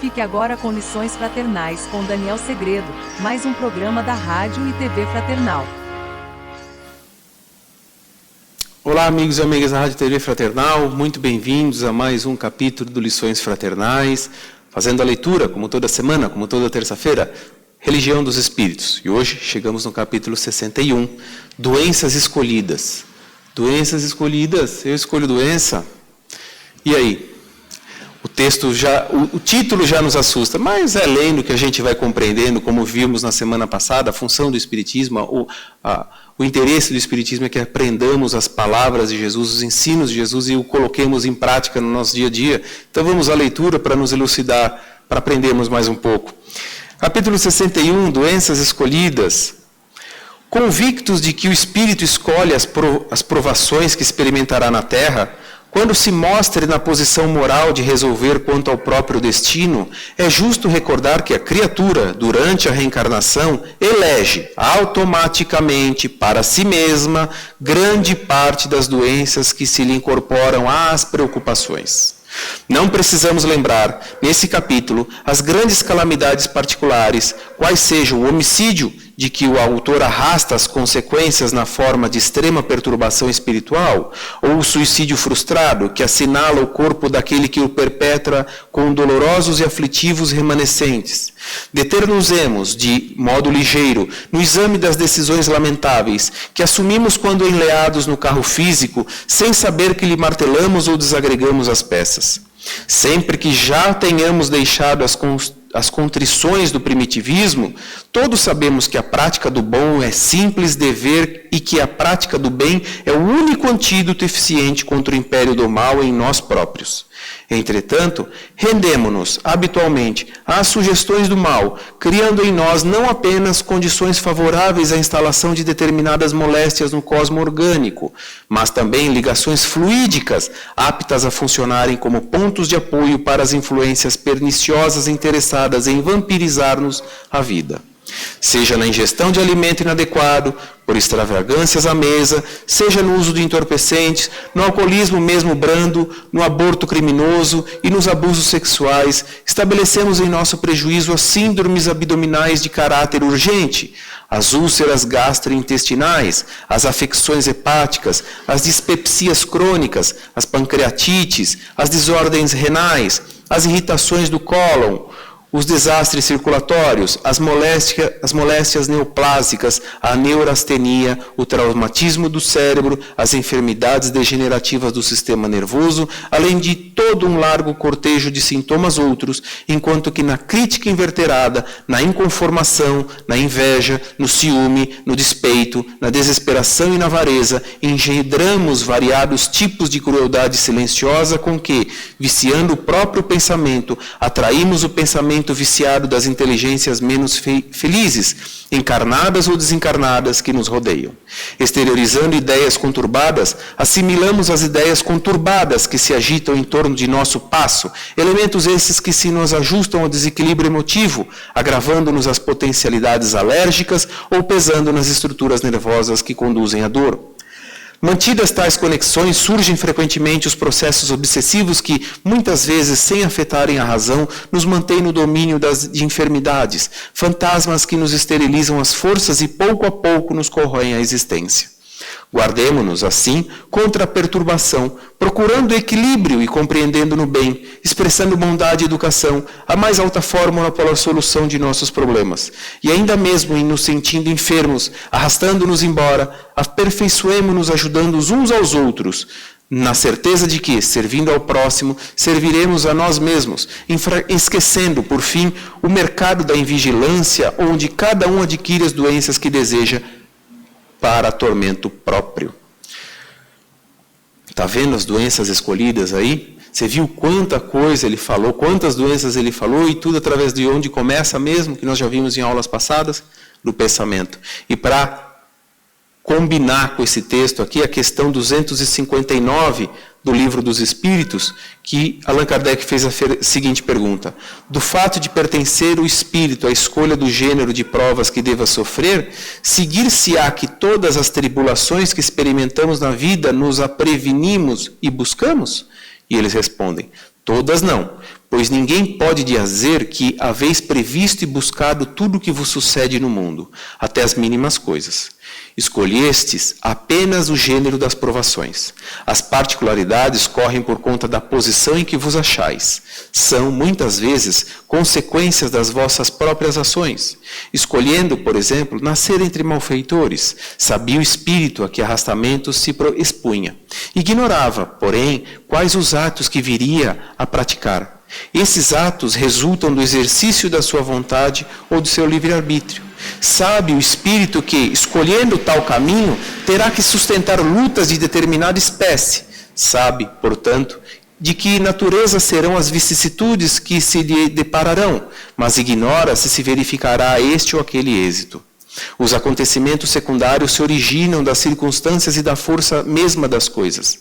Fique agora com Lições Fraternais com Daniel Segredo, mais um programa da Rádio e TV Fraternal. Olá, amigos e amigas da Rádio e TV Fraternal, muito bem-vindos a mais um capítulo do Lições Fraternais, fazendo a leitura, como toda semana, como toda terça-feira, Religião dos Espíritos. E hoje chegamos no capítulo 61, Doenças Escolhidas. Doenças escolhidas, eu escolho doença. E aí? O título já nos assusta, mas é lendo que a gente vai compreendendo, como vimos na semana passada, a função do Espiritismo, o interesse do Espiritismo é que aprendamos as palavras de Jesus, os ensinos de Jesus e o coloquemos em prática no nosso dia a dia. Então vamos à leitura para nos elucidar, para aprendermos mais um pouco. Capítulo 61, Doenças Escolhidas. Convictos de que o Espírito escolhe as provações que experimentará na Terra, quando se mostre na posição moral de resolver quanto ao próprio destino, é justo recordar que a criatura, durante a reencarnação, elege automaticamente para si mesma grande parte das doenças que se lhe incorporam às preocupações. Não precisamos lembrar, nesse capítulo, as grandes calamidades particulares, quais sejam o homicídio, de que o autor arrasta as consequências na forma de extrema perturbação espiritual, ou o suicídio frustrado, que assinala o corpo daquele que o perpetra com dolorosos e aflitivos remanescentes. Deter-nos-emos, de modo ligeiro, no exame das decisões lamentáveis, que assumimos quando enleados no carro físico, sem saber que lhe martelamos ou desagregamos as peças. Sempre que já tenhamos deixado as contrições do primitivismo, todos sabemos que a prática do bom é simples dever e que a prática do bem é o único antídoto eficiente contra o império do mal em nós próprios. Entretanto, rendemo-nos habitualmente às sugestões do mal, criando em nós não apenas condições favoráveis à instalação de determinadas moléstias no cosmo orgânico, mas também ligações fluídicas, aptas a funcionarem como pontos de apoio para as influências perniciosas interessadas em vampirizar-nos a vida. Seja na ingestão de alimento inadequado, por extravagâncias à mesa, seja no uso de entorpecentes, no alcoolismo mesmo brando, no aborto criminoso e nos abusos sexuais, estabelecemos em nosso prejuízo as síndromes abdominais de caráter urgente, as úlceras gastrointestinais, as afecções hepáticas, as dispepsias crônicas, as pancreatites, as desordens renais, as irritações do cólon, os desastres circulatórios, as moléstias neoplásicas, a neurastenia, o traumatismo do cérebro, as enfermidades degenerativas do sistema nervoso, além de todo um largo cortejo de sintomas outros, enquanto que na crítica inverterada, na inconformação, na inveja, no ciúme, no despeito, na desesperação e na avareza, engendramos variados tipos de crueldade silenciosa com que, viciando o próprio pensamento, atraímos o pensamento viciado das inteligências menos felizes, encarnadas ou desencarnadas, que nos rodeiam. Exteriorizando ideias conturbadas, assimilamos as ideias conturbadas que se agitam em torno de nosso passo, elementos esses que se nos ajustam ao desequilíbrio emotivo, agravando-nos as potencialidades alérgicas ou pesando nas estruturas nervosas que conduzem à dor. Mantidas tais conexões, surgem frequentemente os processos obsessivos que, muitas vezes, sem afetarem a razão, nos mantêm no domínio de enfermidades, fantasmas que nos esterilizam as forças e, pouco a pouco, nos corroem a existência. Guardemo-nos, assim, contra a perturbação, procurando equilíbrio e compreendendo no bem, expressando bondade e educação, a mais alta fórmula para a solução de nossos problemas. E ainda mesmo em nos sentindo enfermos, arrastando-nos embora, aperfeiçoemo-nos ajudando uns aos outros, na certeza de que, servindo ao próximo, serviremos a nós mesmos, esquecendo, por fim, o mercado da invigilância, onde cada um adquire as doenças que deseja, para tormento próprio. Está vendo as doenças escolhidas aí? Você viu quanta coisa ele falou, quantas doenças ele falou, e tudo através de onde começa mesmo, que nós já vimos em aulas passadas, do pensamento. E para combinar com esse texto aqui, a questão 259 do Livro dos Espíritos, que Allan Kardec fez a seguinte pergunta: do fato de pertencer o espírito à escolha do gênero de provas que deva sofrer, seguir-se-á que todas as tribulações que experimentamos na vida nos a prevenimos e buscamos? E eles respondem: todas não, Pois ninguém pode dizer que haveis previsto e buscado tudo o que vos sucede no mundo, até as mínimas coisas. Escolhestes apenas o gênero das provações. As particularidades correm por conta da posição em que vos achais. São, muitas vezes, consequências das vossas próprias ações. Escolhendo, por exemplo, nascer entre malfeitores, sabia o espírito a que arrastamentos se expunha. Ignorava, porém, quais os atos que viria a praticar. Esses atos resultam do exercício da sua vontade ou do seu livre-arbítrio. Sabe o espírito que, escolhendo tal caminho, terá que sustentar lutas de determinada espécie. Sabe, portanto, de que natureza serão as vicissitudes que se lhe depararão, mas ignora se verificará este ou aquele êxito. Os acontecimentos secundários se originam das circunstâncias e da força mesma das coisas.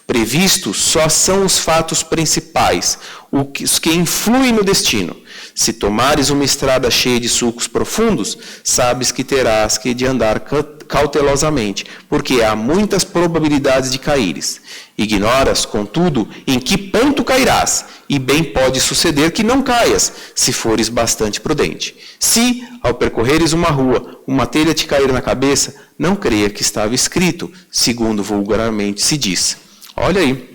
Previstos só são os fatos principais, os que influem no destino. Se tomares uma estrada cheia de sulcos profundos, sabes que terás que de andar cautelosamente, porque há muitas probabilidades de caíres. Ignoras, contudo, em que ponto cairás, e bem pode suceder que não caias, se fores bastante prudente. Se, ao percorreres uma rua, uma telha te cair na cabeça, não creia que estava escrito, segundo vulgarmente se diz. Olha aí.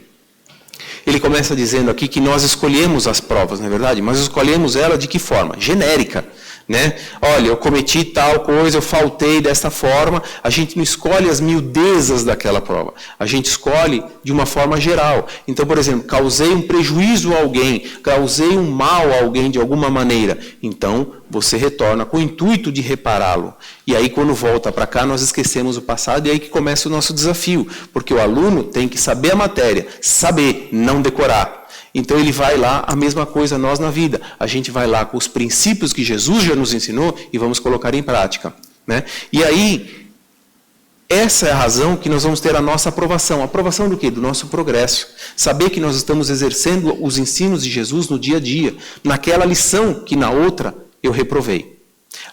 Ele começa dizendo aqui que nós escolhemos as provas, não é verdade? Mas escolhemos ela de que forma? Genérica. Né? Olha, eu cometi tal coisa, eu faltei desta forma. A gente não escolhe as miudezas daquela prova. A gente escolhe de uma forma geral. Então, por exemplo, causei um prejuízo a alguém, causei um mal a alguém de alguma maneira. Então, você retorna com o intuito de repará-lo. E aí, quando volta para cá, nós esquecemos o passado e é aí que começa o nosso desafio. Porque o aluno tem que saber a matéria, saber, não decorar. Então ele vai lá, a mesma coisa nós na vida. A gente vai lá com os princípios que Jesus já nos ensinou e vamos colocar em prática. Né? E aí, essa é a razão que nós vamos ter a nossa aprovação. Aprovação do quê? Do nosso progresso. Saber que nós estamos exercendo os ensinos de Jesus no dia a dia. Naquela lição que na outra eu reprovei.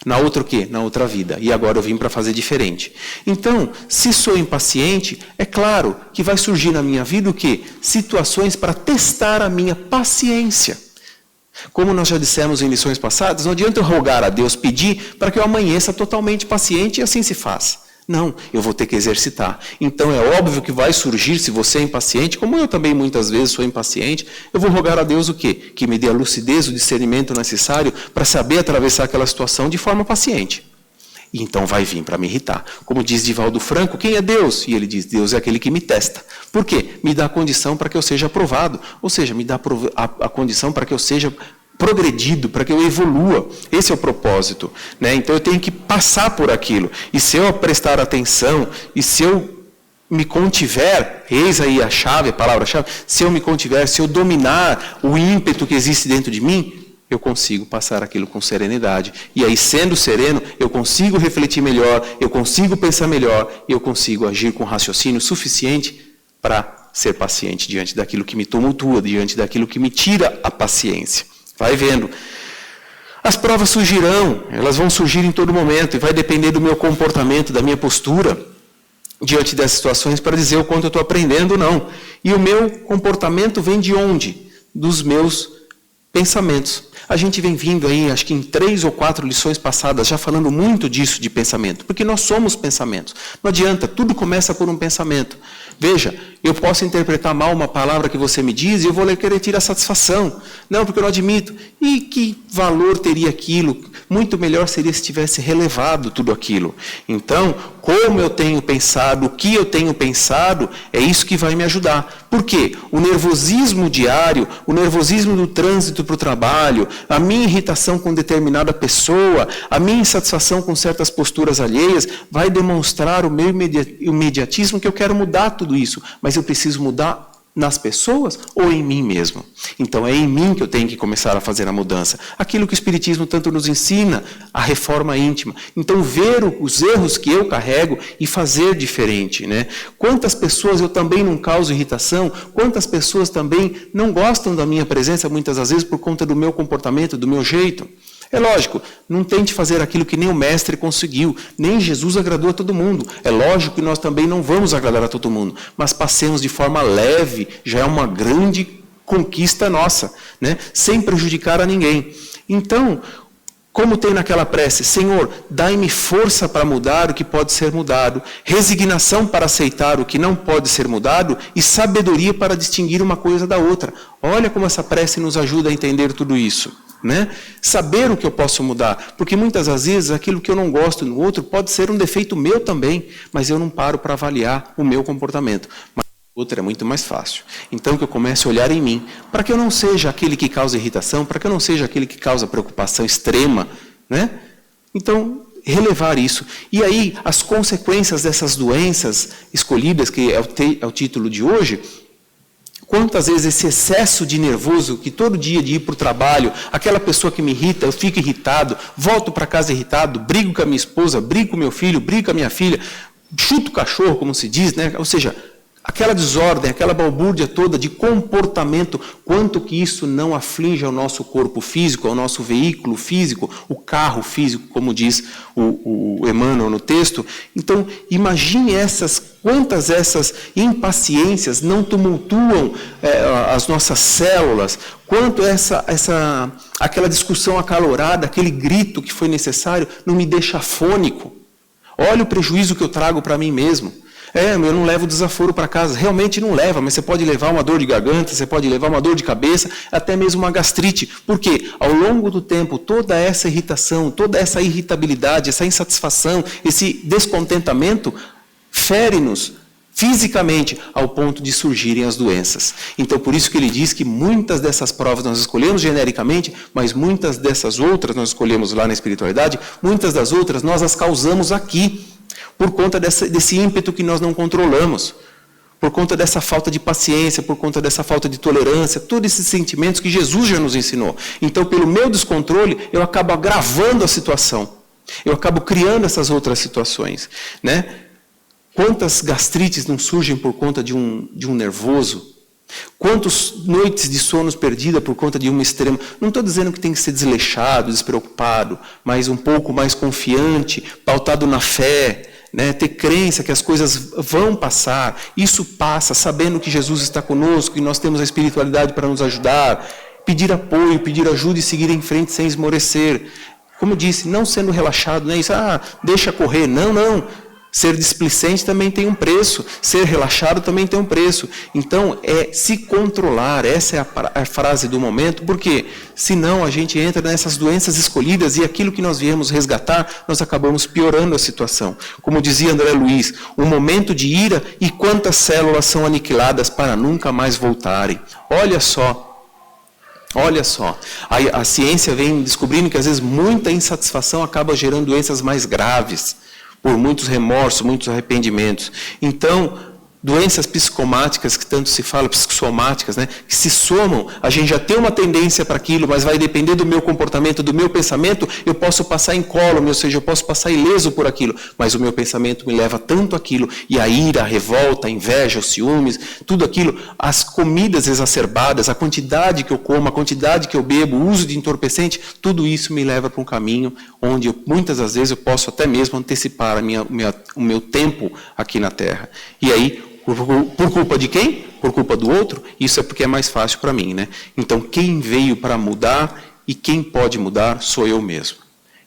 Na outra o quê? Na outra vida. E agora eu vim para fazer diferente. Então, se sou impaciente, é claro que vai surgir na minha vida o quê? Situações para testar a minha paciência. Como nós já dissemos em lições passadas, não adianta eu rogar a Deus, pedir para que eu amanheça totalmente paciente e assim se faz. Não, eu vou ter que exercitar. Então é óbvio que vai surgir, se você é impaciente, como eu também muitas vezes sou impaciente, eu vou rogar a Deus o quê? Que me dê a lucidez, o discernimento necessário para saber atravessar aquela situação de forma paciente. E então vai vir para me irritar. Como diz Divaldo Franco, quem é Deus? E ele diz, Deus é aquele que me testa. Por quê? Me dá a condição para que eu seja aprovado. Ou seja, me dá a condição para que eu seja progredido, para que eu evolua. Esse é o propósito. Né? Então eu tenho que passar por aquilo. E se eu prestar atenção, e se eu me contiver, eis aí a chave, a palavra-chave, se eu me contiver, se eu dominar o ímpeto que existe dentro de mim, eu consigo passar aquilo com serenidade. E aí, sendo sereno, eu consigo refletir melhor, eu consigo pensar melhor, eu consigo agir com raciocínio suficiente para ser paciente diante daquilo que me tumultua, diante daquilo que me tira a paciência. Vai vendo. As provas surgirão, elas vão surgir em todo momento, e vai depender do meu comportamento, da minha postura, diante dessas situações, para dizer o quanto eu estou aprendendo ou não. E o meu comportamento vem de onde? Dos meus pensamentos. A gente vem vindo aí, acho que em 3 ou 4 lições passadas, já falando muito disso de pensamento, porque nós somos pensamentos. Não adianta, tudo começa por um pensamento. Veja, eu posso interpretar mal uma palavra que você me diz e eu vou querer tirar satisfação. Não, porque eu não admito. E que valor teria aquilo? Muito melhor seria se tivesse relevado tudo aquilo. Então, como eu tenho pensado, o que eu tenho pensado, é isso que vai me ajudar. Por quê? O nervosismo diário, o nervosismo do trânsito para o trabalho, a minha irritação com determinada pessoa, a minha insatisfação com certas posturas alheias, vai demonstrar o meu imediatismo que eu quero mudar tudo isso. Mas eu preciso mudar nas pessoas ou em mim mesmo? Então é em mim que eu tenho que começar a fazer a mudança. Aquilo que o Espiritismo tanto nos ensina, a reforma íntima. Então ver os erros que eu carrego e fazer diferente. Né? Quantas pessoas eu também não causo irritação, quantas pessoas também não gostam da minha presença muitas das vezes por conta do meu comportamento, do meu jeito. É lógico, não tente fazer aquilo que nem o mestre conseguiu, nem Jesus agradou a todo mundo. É lógico que nós também não vamos agradar a todo mundo, mas passemos de forma leve, já é uma grande conquista nossa, né? Sem prejudicar a ninguém. Então, como tem naquela prece, Senhor, dai-me força para mudar o que pode ser mudado, resignação para aceitar o que não pode ser mudado e sabedoria para distinguir uma coisa da outra. Olha como essa prece nos ajuda a entender tudo isso, né? Saber o que eu posso mudar, porque muitas das vezes aquilo que eu não gosto no outro pode ser um defeito meu também, mas eu não paro para avaliar o meu comportamento. Outra é muito mais fácil. Então que eu comece a olhar em mim, para que eu não seja aquele que causa irritação, para que eu não seja aquele que causa preocupação extrema, né? Então, relevar isso. E aí, as consequências dessas doenças escolhidas, que é o título de hoje, quantas vezes esse excesso de nervoso, que todo dia de ir para o trabalho, aquela pessoa que me irrita, eu fico irritado, volto para casa irritado, brigo com a minha esposa, brigo com o meu filho, brigo com a minha filha, chuto o cachorro, como se diz, né? Ou seja, aquela desordem, aquela balbúrdia toda de comportamento, quanto que isso não aflige ao nosso corpo físico, ao nosso veículo físico, o carro físico, como diz o Emmanuel no texto. Então, imagine quantas essas impaciências não tumultuam as nossas células, quanto aquela discussão acalorada, aquele grito que foi necessário, não me deixa afônico. Olha o prejuízo que eu trago para mim mesmo. Eu não levo desaforo para casa. Realmente não leva, mas você pode levar uma dor de garganta, você pode levar uma dor de cabeça, até mesmo uma gastrite. Por quê? Ao longo do tempo, toda essa irritação, toda essa irritabilidade, essa insatisfação, esse descontentamento, fere-nos fisicamente ao ponto de surgirem as doenças. Então, por isso que ele diz que muitas dessas provas nós escolhemos genericamente, mas muitas dessas outras nós escolhemos lá na espiritualidade, muitas das outras nós as causamos aqui, por conta desse ímpeto que nós não controlamos, por conta dessa falta de paciência, por conta dessa falta de tolerância, todos esses sentimentos que Jesus já nos ensinou. Então, pelo meu descontrole, eu acabo agravando a situação, eu acabo criando essas outras situações, né? Quantas gastrites não surgem por conta de um nervoso? Quantas noites de sonos perdidas por conta de uma extrema... Não estou dizendo que tem que ser desleixado, despreocupado, mas um pouco mais confiante, pautado na fé, né? Ter crença que as coisas vão passar. Isso passa, sabendo que Jesus está conosco, que nós temos a espiritualidade para nos ajudar. Pedir apoio, pedir ajuda e seguir em frente sem esmorecer. Como disse, não sendo relaxado, não é isso, deixa correr. Não. Ser displicente também tem um preço, ser relaxado também tem um preço. Então, é se controlar, essa é a frase do momento, porque senão a gente entra nessas doenças escolhidas e aquilo que nós viemos resgatar, nós acabamos piorando a situação. Como dizia André Luiz, um momento de ira e quantas células são aniquiladas para nunca mais voltarem. Olha só, a ciência vem descobrindo que às vezes muita insatisfação acaba gerando doenças mais graves, por muitos remorsos, muitos arrependimentos. Então, doenças psicomáticas, que tanto se fala, psicossomáticas, né, que se somam, a gente já tem uma tendência para aquilo, mas vai depender do meu comportamento, do meu pensamento, eu posso passar incólume, ou seja, eu posso passar ileso por aquilo, mas o meu pensamento me leva tanto aquilo, e a ira, a revolta, a inveja, os ciúmes, tudo aquilo, as comidas exacerbadas, a quantidade que eu como, a quantidade que eu bebo, o uso de entorpecente, tudo isso me leva para um caminho onde muitas das vezes eu posso até mesmo antecipar o meu tempo aqui na Terra. E aí, por culpa de quem? Por culpa do outro? Isso é porque é mais fácil para mim, né? Então, quem veio para mudar e quem pode mudar sou eu mesmo.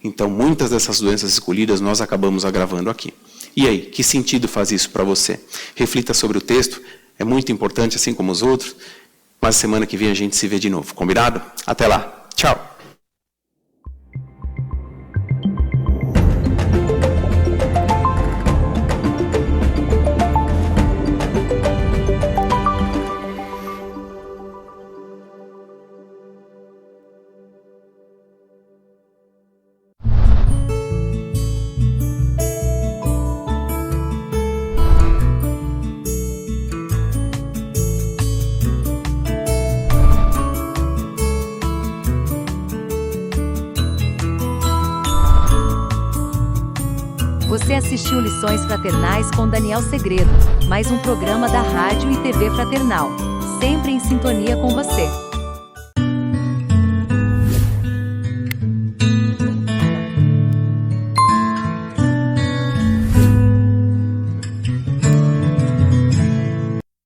Então, muitas dessas doenças escolhidas nós acabamos agravando aqui. E aí, que sentido faz isso para você? Reflita sobre o texto, é muito importante, assim como os outros, mas semana que vem a gente se vê de novo. Combinado? Até lá. Tchau. Você assistiu Lições Fraternais com Daniel Segredo, mais um programa da Rádio e TV Fraternal, sempre em sintonia com você.